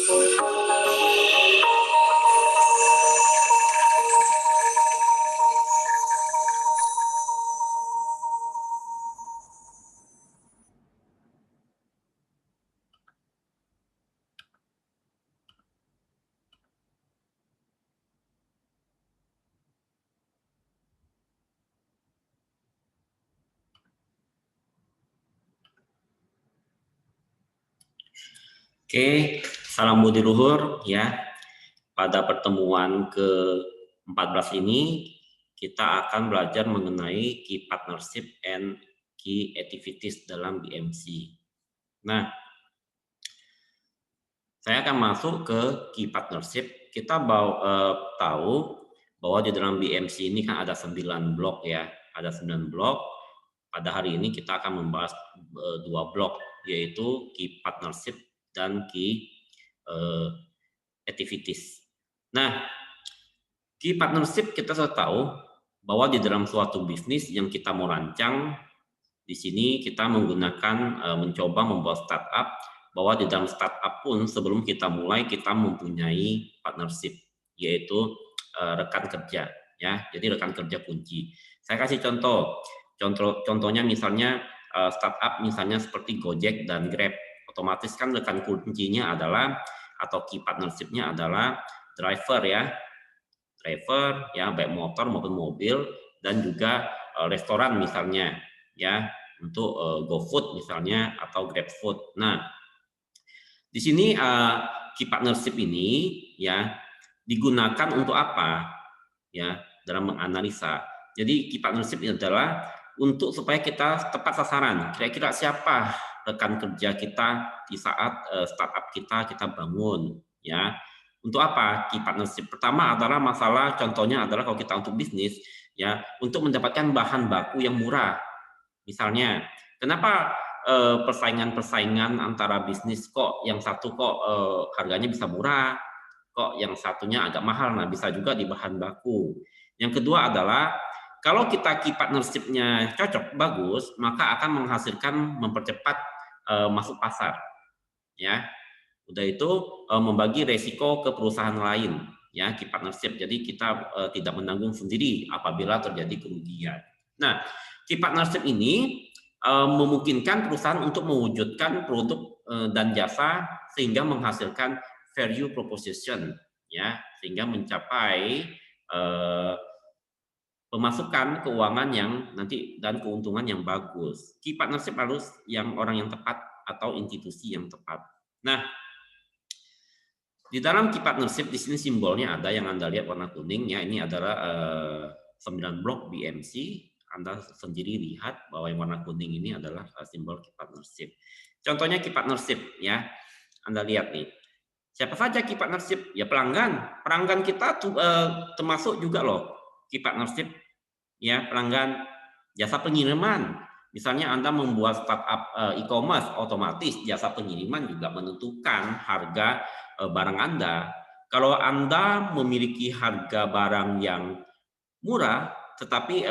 Oke, salam budi luhur ya. Pada pertemuan ke-14 ini kita akan belajar mengenai key partnership and key activities dalam BMC. Nah, saya akan masuk ke key partnership. Kita tahu bahwa di dalam BMC ini kan ada 9 blok ya, ada 9 blok. Pada hari ini kita akan membahas 2 blok, yaitu key partnership dan key activities. Nah, key partnership kita sudah tahu bahwa di dalam suatu bisnis yang kita mau rancang, di sini kita menggunakan mencoba membuat startup, bahwa di dalam startup pun sebelum kita mulai kita mempunyai partnership, yaitu rekan kerja ya. Jadi rekan kerja kunci. Saya kasih contohnya misalnya startup misalnya seperti Gojek dan Grab. Otomatis kan rekan kuncinya adalah atau key partnership-nya adalah driver ya, baik motor maupun mobil, dan juga restoran misalnya ya, untuk GoFood misalnya atau GrabFood. Nah, di sini key partnership ini ya digunakan untuk apa ya dalam menganalisa. Jadi key partnership ini adalah untuk supaya kita tepat sasaran. Kira-kira siapa rekan kerja kita di saat startup kita bangun ya. Untuk apa key partnership? Pertama adalah masalah, contohnya adalah kalau kita untuk bisnis ya, untuk mendapatkan bahan baku yang murah. Misalnya, kenapa persaingan antara bisnis kok yang satu kok harganya bisa murah, kok yang satunya agak mahal? Nah, bisa juga di bahan baku. Yang kedua adalah kalau kita key partnership-nya cocok, bagus, maka akan menghasilkan mempercepat masuk pasar. Ya. Udah itu membagi resiko ke perusahaan lain, ya, key partnership. Jadi kita tidak menanggung sendiri apabila terjadi kerugian. Nah, key partnership ini memungkinkan perusahaan untuk mewujudkan produk dan jasa sehingga menghasilkan value proposition, ya, sehingga mencapai pemasukan keuangan yang nanti dan keuntungan yang bagus. Key partnership harus yang orang yang tepat atau institusi yang tepat. Nah, di dalam key partnership di sini simbolnya ada yang Anda lihat warna kuning ya, ini adalah 9 blok BMC. Anda sendiri lihat bahwa yang warna kuning ini adalah simbol key partnership. Contohnya key partnership ya. Anda lihat nih. Siapa saja key partnership? Ya pelanggan. Pelanggan kita termasuk juga loh key partnership ya, pelanggan. Jasa pengiriman. Misalnya Anda membuat startup e-commerce, otomatis jasa pengiriman juga menentukan harga barang Anda. Kalau Anda memiliki harga barang yang murah, tetapi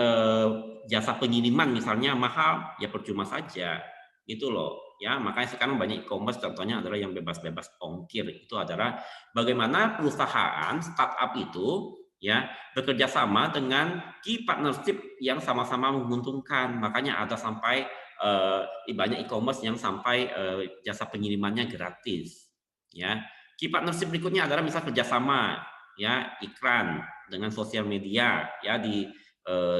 jasa pengiriman misalnya mahal, ya percuma saja, gitu loh. Ya, makanya sekarang banyak e-commerce contohnya adalah yang bebas-bebas ongkir. Itu adalah bagaimana perusahaan startup itu ya bekerja sama dengan key partnership yang sama-sama menguntungkan. Makanya ada sampai banyak e-commerce yang sampai jasa pengirimannya gratis. Ya, key partnership berikutnya adalah misal kerjasama ya iklan dengan sosial media ya di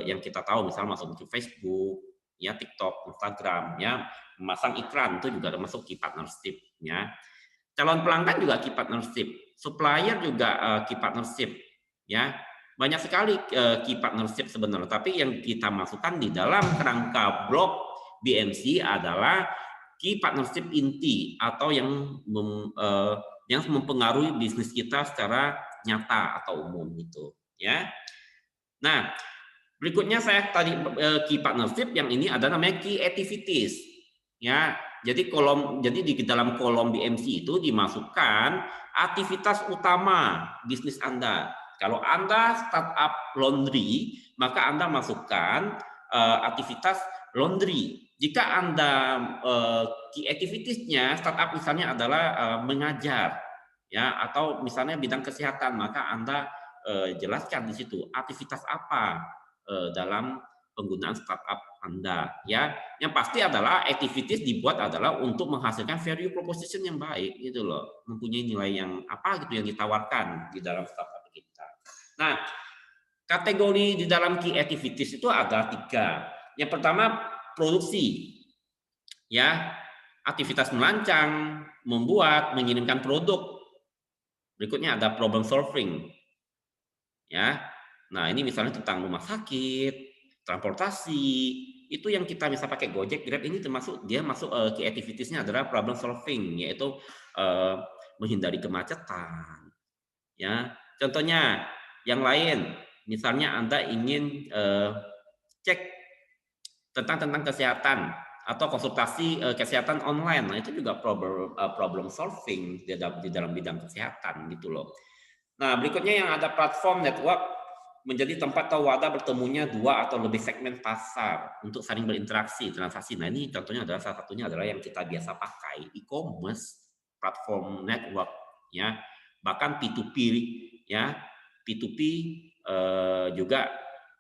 yang kita tahu misalnya masuk ke Facebook ya, TikTok, Instagram ya, memasang iklan itu juga termasuk key partnership ya. Calon pelanggan juga key partnership, supplier juga key partnership ya. Banyak sekali key partnership sebenarnya, tapi yang kita masukkan di dalam kerangka blok BMC adalah key partnership inti atau yang mempengaruhi bisnis kita secara nyata atau umum gitu ya. Nah, berikutnya saya tadi key partnership, yang ini ada namanya key activities ya. Jadi di dalam kolom BMC itu dimasukkan aktivitas utama bisnis Anda. Kalau Anda startup laundry, maka Anda masukkan aktivitas laundry. Jika Anda key activities-nya startup misalnya adalah mengajar ya, atau misalnya bidang kesehatan, maka Anda jelaskan di situ aktivitas apa dalam penggunaan startup Anda, ya. Yang pasti adalah activities dibuat adalah untuk menghasilkan value proposition yang baik gitu loh, mempunyai nilai yang apa gitu yang ditawarkan di dalam startup kita. Nah, kategori di dalam key activities itu ada 3. Yang pertama produksi, ya, aktivitas merancang, membuat, mengirimkan produk. Berikutnya ada problem solving, ya. Nah, ini misalnya tentang rumah sakit, transportasi, itu yang kita bisa pakai Gojek, Grab ini termasuk dia masuk key activities-nya adalah problem solving, yaitu eee, menghindari kemacetan, ya. Contohnya yang lain, misalnya Anda ingin cek tentang kesehatan atau konsultasi kesehatan online. Nah, itu juga problem solving di dalam bidang kesehatan gitu loh. Nah, berikutnya yang ada platform network menjadi tempat atau wadah bertemunya 2 atau lebih segmen pasar untuk saling berinteraksi, transaksi. Nah, ini contohnya adalah salah satunya adalah yang kita biasa pakai e-commerce, platform network ya. Bahkan P2P ya. P2P juga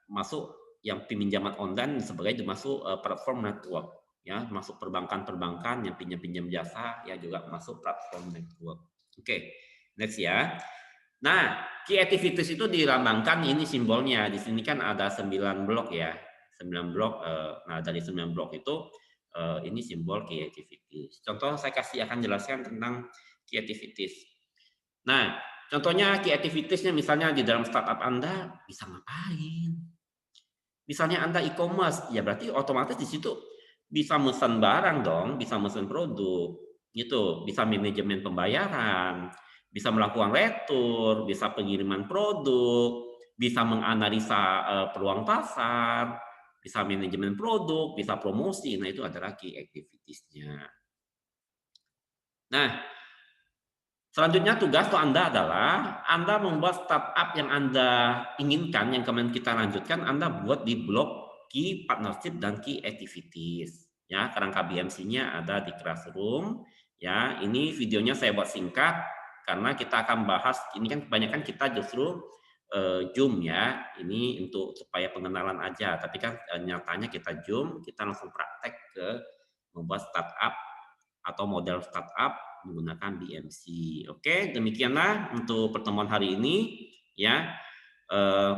masuk yang pinjaman online sebagai termasuk platform network ya, masuk perbankan-perbankan yang pinjam-pinjam jasa ya juga masuk platform network. Oke, next ya. Nah, key activities itu dilambangkan ini simbolnya. Di sini kan ada 9 blok ya. 9 blok nah dari 9 blok itu ini simbol key activities. Contoh saya akan jelaskan tentang key activities. Nah, contohnya key activities-nya misalnya di dalam startup Anda bisa ngapain? Misalnya Anda e-commerce, ya berarti otomatis di situ bisa mesen barang dong, bisa mesen produk, gitu. Bisa manajemen pembayaran, bisa melakukan retur, bisa pengiriman produk, bisa menganalisa peluang pasar, bisa manajemen produk, bisa promosi. Nah, itu adalah key activities-nya. Nah, selanjutnya tugas untuk Anda adalah Anda membuat startup yang Anda inginkan, yang kemarin kita lanjutkan, Anda buat di blok key partnership dan key activities. Ya, kerangka BMC-nya ada di Classroom. Ya, ini videonya saya buat singkat karena kita akan bahas ini kan kebanyakan kita justru Zoom ya. Ini untuk supaya pengenalan aja, tapi kan nyatanya kita Zoom, kita langsung praktek ke membuat startup atau model startup menggunakan BMC. Oke, demikianlah untuk pertemuan hari ini ya. Eh,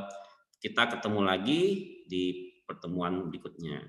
kita ketemu lagi di pertemuan berikutnya.